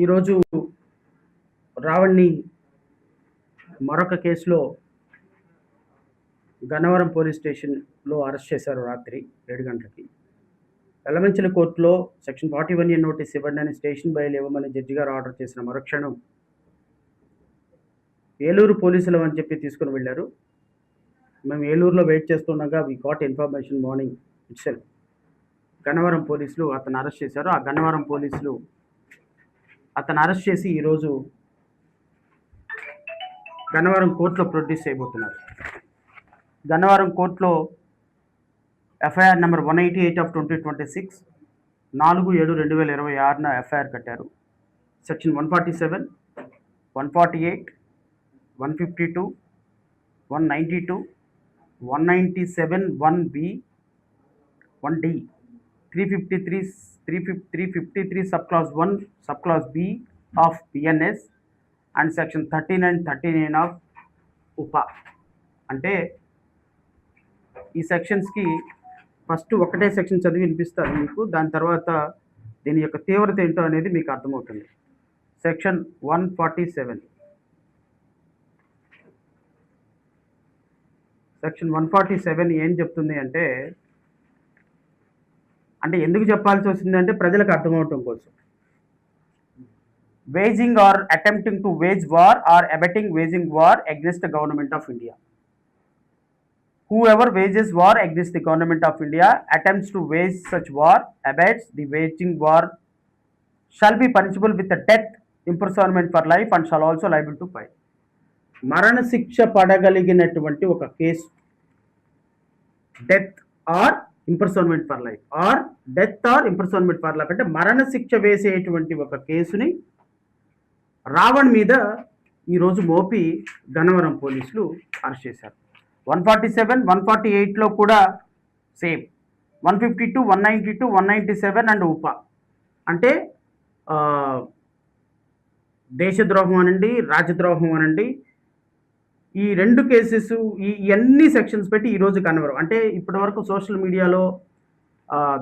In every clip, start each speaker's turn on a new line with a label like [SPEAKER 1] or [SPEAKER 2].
[SPEAKER 1] ఈరోజు రావణ్ణి మరొక కేసులో గన్నవరం పోలీస్ స్టేషన్లో అరెస్ట్ చేశారు రాత్రి 7 గంటలకి. ఎలమంచిలి కోర్టులో సెక్షన్ 41A నోటీస్ ఇవ్వండి అని స్టేషన్ బయలు ఇవ్వమని జడ్జి గారు ఆర్డర్ చేసిన మరుక్షణం ఏలూరు పోలీసులు అని చెప్పి తీసుకుని వెళ్ళారు. మేము ఏలూరులో వెయిట్ చేస్తుండగా we got information morning itself Gannavaram పోలీసులు అతను అరెస్ట్ చేశారు. ఆ గన్నవరం పోలీసులు అతను అరెస్ట్ చేసి ఈరోజు గన్నవరం కోర్టులో ప్రొడ్యూస్ చేయబోతున్నారు. గన్నవరం కోర్టులో ఎఫ్ఐఆర్ నెంబర్ 188 ఆఫ్ 2026 4/7/2026న ఎఫ్ఐఆర్ కట్టారు. Section 147, 148, 152, 192, 197, 1B, 1D, 353 subclause 1 subclause B of BNS and section 39 of UPA. అంటే ఈ సెక్షన్స్కి ఫస్ట్ ఒకటే సెక్షన్ చదివి వినిపిస్తారు మీకు, దాని తర్వాత దీని యొక్క తీవ్రత ఏంటో అనేది మీకు అర్థమవుతుంది. సెక్షన్ 147 ఏం చెప్తుంది అంటే ఎందుకు చెప్పాల్సి వచ్చిందంటే ప్రజలకు అర్థమవటం కోసం. Waging or attempting to wage war or abetting waging war against the government of India. Whoever wages war against the government of India, attempts to wage such war, abates the waging war, shall be punishable with the death, imprisonment for life and shall also liable to fine. మరణ శిక్ష పడగలిగినటువంటి ఒక case, death or imprisonment for life or death or imprisonment for life అంటే మరణ శిక్ష వేసేటువంటి ఒక కేసుని రావణ్ మీద ఈరోజు మోపి గన్నవరం పోలీసులు అరెస్ట్ చేశారు. 147, 148లో కూడా సేమ్, 152, 192, 197 అండ్ ఉపా అంటే దేశద్రోహం అనండి, రాజద్రోహం అనండి, ఈ రెండు కేసెస్ ఇవన్నీ సెక్షన్స్ పెట్టి ఈరోజు గన్నవరం అంటే ఇప్పటి వరకు సోషల్ మీడియాలో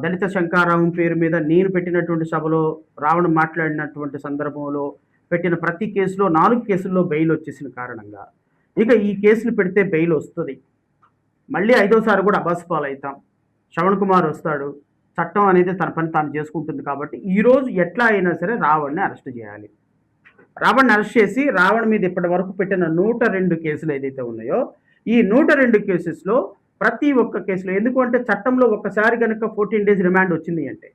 [SPEAKER 1] దళిత శంకారావం పేరు మీద నేను పెట్టినటువంటి సభలో రావణ్ మాట్లాడినటువంటి సందర్భంలో పెట్టిన ప్రతి కేసులో 4 కేసుల్లో బెయిల్ వచ్చేసిన కారణంగా ఇక ఈ కేసులు పెడితే బెయిల్ వస్తుంది. మళ్ళీ 5వసారి కూడా అబాస్పాలు అవుతాం. శ్రవణ్ కుమార్ వస్తాడు, చట్టం అనేది తన పని తాను చేసుకుంటుంది. కాబట్టి ఈరోజు ఎట్లా అయినా సరే రావణ్ని అరెస్ట్ చేయాలి. రావణ్ని అరెస్ట్ చేసి రావణ్ మీద ఇప్పటి వరకు పెట్టిన 102 కేసులు ఏదైతే ఉన్నాయో ఈ 102 కేసెస్లో ప్రతి ఒక్క కేసులో, ఎందుకంటే చట్టంలో ఒక్కసారి కనుక 14 days రిమాండ్ వచ్చింది అంటే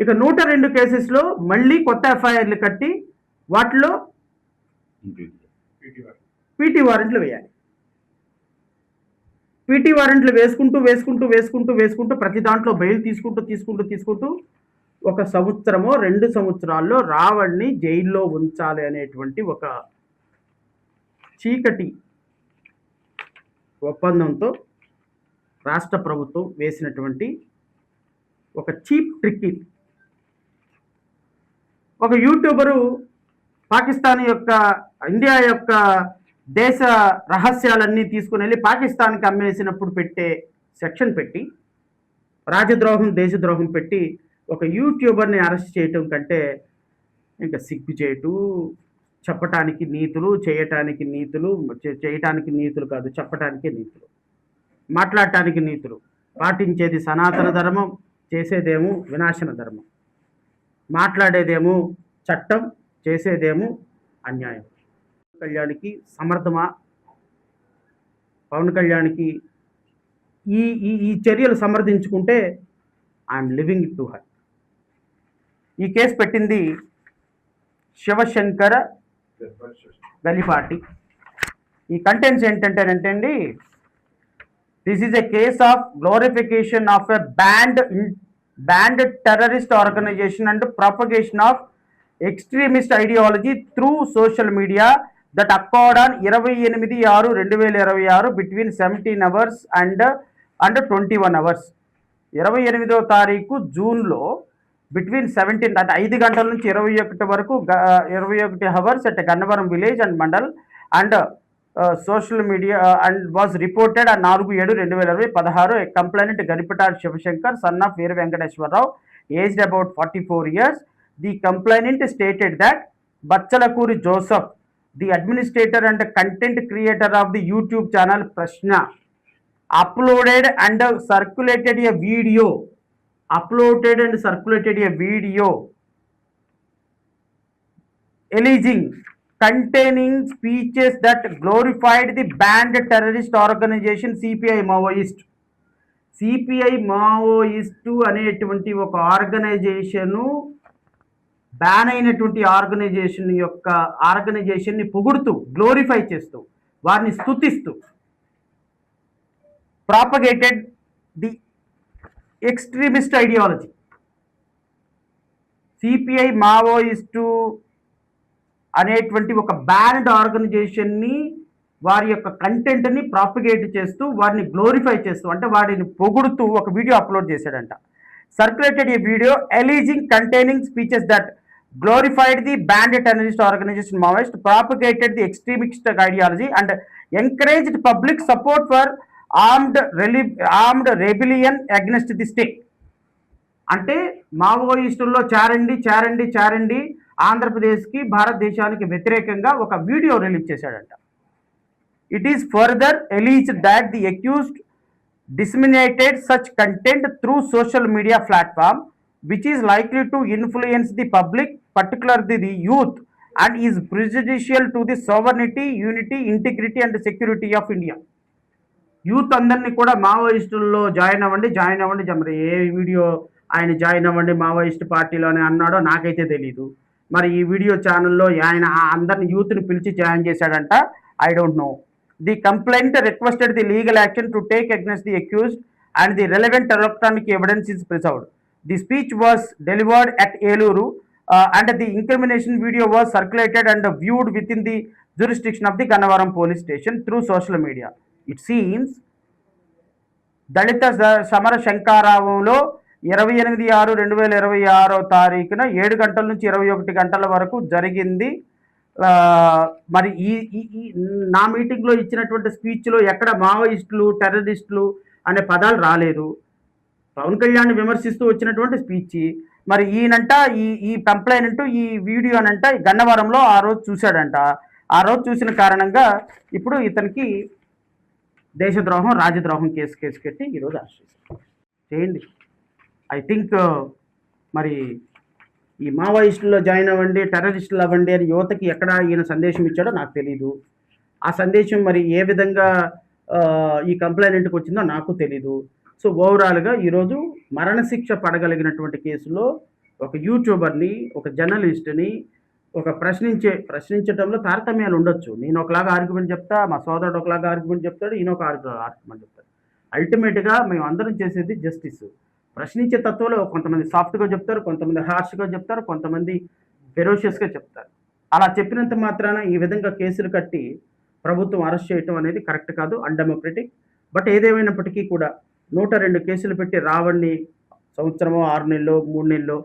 [SPEAKER 1] ఇక 102 కేసెస్లో మళ్ళీ కొత్త ఎఫ్ఐఆర్లు కట్టి వాటిలో పీటీ వారెంట్లు వేయాలి. పీటీ వారెంట్లు వేసుకుంటూ ప్రతి దాంట్లో బెయిల్ తీసుకుంటూ 1 సంవత్సరమో 2 సంవత్సరాల్లో రావణ్ని జైల్లో ఉంచాలి అనేటువంటి ఒక చీకటి ఒప్పందంతో రాష్ట్ర ప్రభుత్వం వేసినటువంటి ఒక చీప్ ట్రిక్ ఇది. ఒక యూట్యూబరు పాకిస్తాన్ యొక్క ఇండియా యొక్క దేశ రహస్యాలన్నీ తీసుకుని వెళ్ళి పాకిస్తాన్కి అమ్మేసినప్పుడు పెట్టే సెక్షన్ పెట్టి రాజద్రోహం దేశద్రోహం పెట్టి ఒక యూట్యూబర్ని అరెస్ట్ చేయటం కంటే ఇంకా సిగ్గు చేయటం, చెప్పటానికి నీతులు, చేయటానికి నీతులు కాదు, చెప్పటానికి నీతులు, మాట్లాడటానికి నీతులు. పాటించేది సనాతన ధర్మం, చేసేదేమో వినాశన ధర్మం, మాట్లాడేదేమో చట్టం, చేసేదేమో అన్యాయం. కళ్యాణ్కి సమర్థమా? పవన్ కళ్యాణ్కి ఈ చర్యలు సమర్థించుకుంటే I'm leaving it to her. ఈ కేసు పెట్టింది శివశంకర గలిపాటి. ఈ కంటెంట్స్ ఏంటంటే అండి, this is a case of glorification of a banned terrorist organisation and propagation of extremist ideology through social media that occurred on 28/6/2026 between 17 hours and 21 hours. 28వ తారీఖు జూన్లో between 17 అంటే 5 గంటల నుంచి 21 వరకు 21 hours at Gannavaram village and mandal and social media and was reported on 4/7/2016 a complainant Ganipata Shivashankar, son of Veer Venkateshwara Rao, aged about 44 years. The complainant stated that Bachchalakuri Joseph, the administrator and content creator of the YouTube channel Prashna, uploaded and circulated a video alleging containing speeches that glorified the banned terrorist organization CPI Maoist అనేటువంటి ఒక organisation ban అయినటువంటి ఆర్గనైజేషన్ని పొగుడుతూ, glorify చేస్తూ, వారిని స్తుతిస్తూ propagated the extremist ideology. CPI Maoist అనేటువంటి ఒక banned ఆర్గనైజేషన్ని, వారి యొక్క కంటెంట్ని ప్రాపగేట్ చేస్తూ, వారిని గ్లోరిఫై చేస్తూ, అంటే వారిని పొగుడుతూ ఒక వీడియో అప్లోడ్ చేశాడంట. Circulated A video ఎలిజింగ్ containing speeches that glorified the banned terrorist organization Maoist, propagated the extremist ideology and encouraged public support for armed rebellion against the state. అంటే మావోయిస్టుల్లో చారండి ఆంధ్రప్రదేశ్కి, భారతదేశానికి వ్యతిరేకంగా ఒక వీడియో రిలీజ్ చేశాడంట. It is further alleged that the accused disseminated such content through social media platform which is likely to influence the public, particularly the youth, and is prejudicial to the sovereignty, unity, integrity and security of India. Youth అందరినీ కూడా మావోయిస్టుల్లో join అవ్వండి మరి ఏ video ఆయన join అవ్వండి Maoist పార్టీలో అని అన్నాడో నాకైతే తెలీదు. మరి ఈ వీడియో ఛానల్లో ఆయన అందరిని యూత్ని పిలిచి జాయిన్ చేశాడంట. I don't know. The complaint requested the legal action to take against the accused and the relevant electronic evidence is preserved. The speech was delivered at Eluru and the incrimination video was circulated and viewed with in the jurisdiction of the Gannavaram police station through social media. It seems దళిత సమర శంకారావంలో 28/6/2026 7 గంటల నుంచి 21 గంటల వరకు జరిగింది. మరి ఈ నా మీటింగ్లో ఇచ్చినటువంటి స్పీచ్లో ఎక్కడ మావోయిస్టులు, టెర్రరిస్టులు అనే పదాలు రాలేదు. పవన్ కళ్యాణ్ విమర్శిస్తూ వచ్చినటువంటి స్పీచ్. మరి ఈయనంట ఈ కంప్లైంట్ ఈ వీడియోనంట గన్నవరంలో ఆ రోజు చూశాడంట. ఆ రోజు చూసిన కారణంగా ఇప్పుడు ఇతనికి దేశద్రోహం, రాజద్రోహం కేసు కట్టి ఈరోజు అరెస్ట్ చేయండి. ఐ థింక్ మరి ఈ మావోయిస్టుల్లో జాయిన్ అవ్వండి, టెర్రరిస్టులు అవ్వండి అని యువతకి ఎక్కడ ఈయన సందేశం ఇచ్చాడో నాకు తెలీదు. ఆ సందేశం మరి ఏ విధంగా ఈ కంప్లైంట్కి వచ్చిందో నాకు తెలీదు. సో ఓవరాల్గా ఈరోజు మరణశిక్ష పడగలిగినటువంటి కేసులో ఒక యూట్యూబర్ని, ఒక జర్నలిస్ట్ని, ఒక ప్రశ్నించడంలో తారతమ్యాలు ఉండొచ్చు. నేను ఒకలాగా ఆర్గ్యుమెంట్ చెప్తా, మా సోదరుడు ఒకలాగా ఆర్గ్యుమెంట్ చెప్తాడు, ఈయన ఒక ఆర్గ్యుమెంట్ చెప్తాడు. అల్టిమేట్గా మేము అందరం చేసేది జస్టిస్. ప్రశ్నించే తత్వంలో కొంతమంది సాఫ్ట్గా చెప్తారు, కొంతమంది హార్ష్గా చెప్తారు, కొంతమంది ఫెరోషియస్గా చెప్తారు. అలా చెప్పినంత మాత్రాన ఈ విధంగా కేసులు కట్టి ప్రభుత్వం అరెస్ట్ చేయటం అనేది కరెక్ట్ కాదు, అన్డెమోక్రటిక్. బట్ ఏదేమైనప్పటికీ కూడా 102 కేసులు పెట్టి రావణ్ణి సంవత్సరమో, 6 నెలలో, 3 నెలలో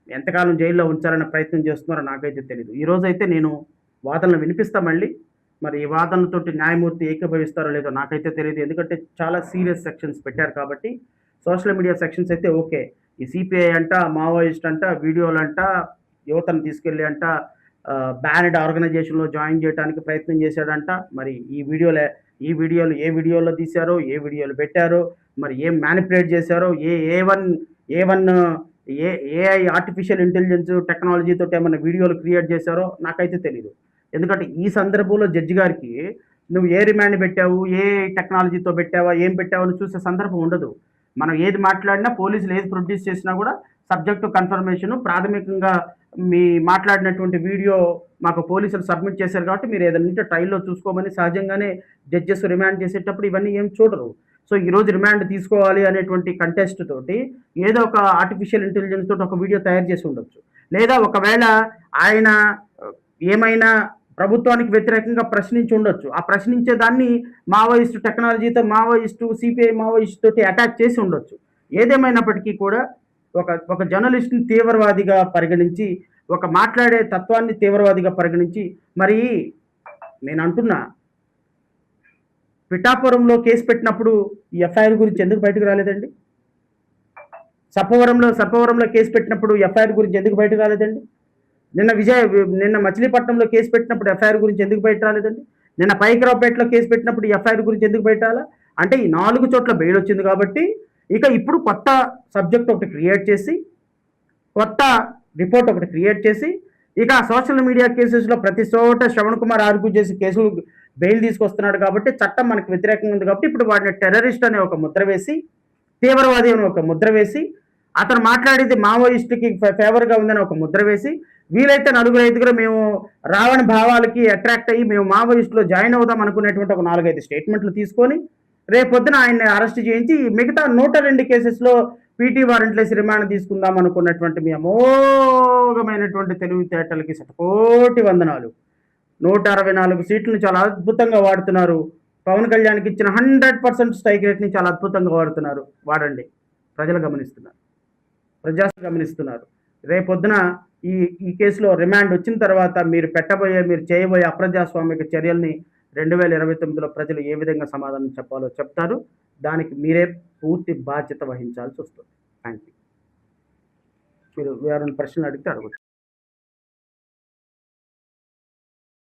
[SPEAKER 1] ఎంతకాలం జైల్లో ఉంచాలనే ప్రయత్నం చేస్తున్నారో నాకైతే తెలియదు. ఈరోజైతే నేను వాదనలు వినిపిస్తా మళ్ళీ. మరి ఈ వాదనతోటి న్యాయమూర్తి ఏకీభవిస్తారో లేదో నాకైతే తెలియదు. ఎందుకంటే చాలా సీరియస్ సెక్షన్స్ పెట్టారు కాబట్టి. సోషల్ మీడియా సెక్షన్స్ అయితే ఓకే. ఈ సిపిఐ అంట, మావోయిస్ట్ అంట, వీడియోలు అంట, యువతను తీసుకెళ్ళి అంట బ్యానెడ్ ఆర్గనైజేషన్లో జాయిన్ చేయడానికి ప్రయత్నం చేశాడంట. మరి ఈ వీడియోలు ఏ వీడియోలో తీశారో, ఏ వీడియోలు పెట్టారో, మరి ఏం మ్యానిపులేట్ చేశారో, ఏఐ ఆర్టిఫిషియల్ ఇంటెలిజెన్స్ టెక్నాలజీతో ఏమైనా వీడియోలు క్రియేట్ చేశారో నాకైతే తెలీదు. ఎందుకంటే ఈ సందర్భంలో జడ్జి గారికి నువ్వు ఏ రిమాండ్ పెట్టావు, ఏ టెక్నాలజీతో పెట్టావా, ఏం పెట్టావు అని చూసే సందర్భం ఉండదు. మనం ఏది మాట్లాడినా, పోలీసులు ఏది ప్రొడ్యూస్ చేసినా కూడా సబ్జెక్టు కన్ఫర్మేషను, ప్రాథమికంగా మీ మాట్లాడినటువంటి వీడియో మాకు పోలీసులు సబ్మిట్ చేశారు కాబట్టి మీరు ఏదైనా ట్రయల్లో చూసుకోమని సహజంగానే జడ్జెస్ రిమాండ్ చేసేటప్పుడు ఇవన్నీ ఏం చూడరు. సో ఈరోజు రిమాండ్ తీసుకోవాలి అనేటువంటి కంటెస్ట్ తోటి ఏదో ఒక ఆర్టిఫిషియల్ ఇంటెలిజెన్స్ తోటి ఒక వీడియో తయారు చేసి ఉండొచ్చు. లేదా ఒకవేళ ఆయన ఏమైనా ప్రభుత్వానికి వ్యతిరేకంగా ప్రశ్నించి ఉండొచ్చు. ఆ ప్రశ్నించే దాన్ని మావోయిస్టు టెక్నాలజీతో, మావోయిస్టు సిపిఐ మావోయిస్టు తోటి అటాక్ చేసి ఉండొచ్చు. ఏదేమైనప్పటికీ కూడా ఒక జర్నలిస్ట్ని తీవ్రవాదిగా పరిగణించి, ఒక మాట్లాడే తత్వాన్ని తీవ్రవాదిగా పరిగణించి, మరి నేను అంటున్నా పిఠాపురంలో కేసు పెట్టినప్పుడు ఈ ఎఫ్ఐఆర్ గురించి ఎందుకు బయటకు రాలేదండి? సర్పవరంలో కేసు పెట్టినప్పుడు ఎఫ్ఐఆర్ గురించి ఎందుకు బయట రాలేదండి? నిన్న మచిలీపట్నంలో కేసు పెట్టినప్పుడు ఎఫ్ఐఆర్ గురించి ఎందుకు బయట రాలేదండి? నిన్న పైకరావుపేటలో కేసు పెట్టినప్పుడు ఎఫ్ఐఆర్ గురించి ఎందుకు బయట రాలా? అంటే ఈ 4 చోట్ల బెయిల్ వచ్చింది కాబట్టి ఇక ఇప్పుడు కొత్త సబ్జెక్ట్ ఒకటి క్రియేట్ చేసి, కొత్త రిపోర్ట్ ఒకటి క్రియేట్ చేసి, ఇక సోషల్ మీడియా కేసెస్లో ప్రతి చోట శ్రవణ్ కుమార్ ఆర్గ్యూ చేసి కేసులు బెయిల్ తీసుకొస్తున్నాడు కాబట్టి చట్టం మనకు వ్యతిరేకంగా ఉంది కాబట్టి ఇప్పుడు వాడిని టెర్రరిస్ట్ అనే ఒక ముద్ర వేసి, తీవ్రవాది అని ఒక ముద్ర వేసి, అతను మాట్లాడేది మావోయిస్టుకి ఫేవర్గా ఉందని ఒక ముద్ర వేసి, వీలైతే 4-5 మేము రావణ భావాలకి అట్రాక్ట్ అయ్యి మేము మావోయిస్టులో జాయిన్ అవుదాం అనుకునేటువంటి ఒక 4-5 స్టేట్మెంట్లు తీసుకొని రేపొద్దున ఆయన్ని అరెస్ట్ చేయించి మిగతా 102 కేసెస్లో పీటీ వారెంట్లేసి రిమాండ్ తీసుకుందాం అనుకున్నటువంటి మీ అమోఘమైనటువంటి తెలివితేటలకి శతకోటి వందనాలు. 164 సీట్లను చాలా అద్భుతంగా వాడుతున్నారు. పవన్ కళ్యాణ్కి ఇచ్చిన 100% స్ట్రైక్ రేట్ని చాలా అద్భుతంగా వాడుతున్నారు. వాడండి. ప్రజలు గమనిస్తున్నారు, ప్రజాస్వామ్యం గమనిస్తున్నారు. రేపొద్దున ఈ కేసులో రిమాండ్ వచ్చిన తర్వాత మీరు చేయబోయే అప్రజాస్వామిక చర్యల్ని 2029లో ప్రజలు ఏ విధంగా సమాధానం చెప్పాలో చెప్తారు. దానికి మీరే పూర్తి బాధ్యత వహించాల్సి వస్తుంది. Thank you. మీరు ఎవరైనా ప్రశ్నలు అడిగితే అడగచ్చు.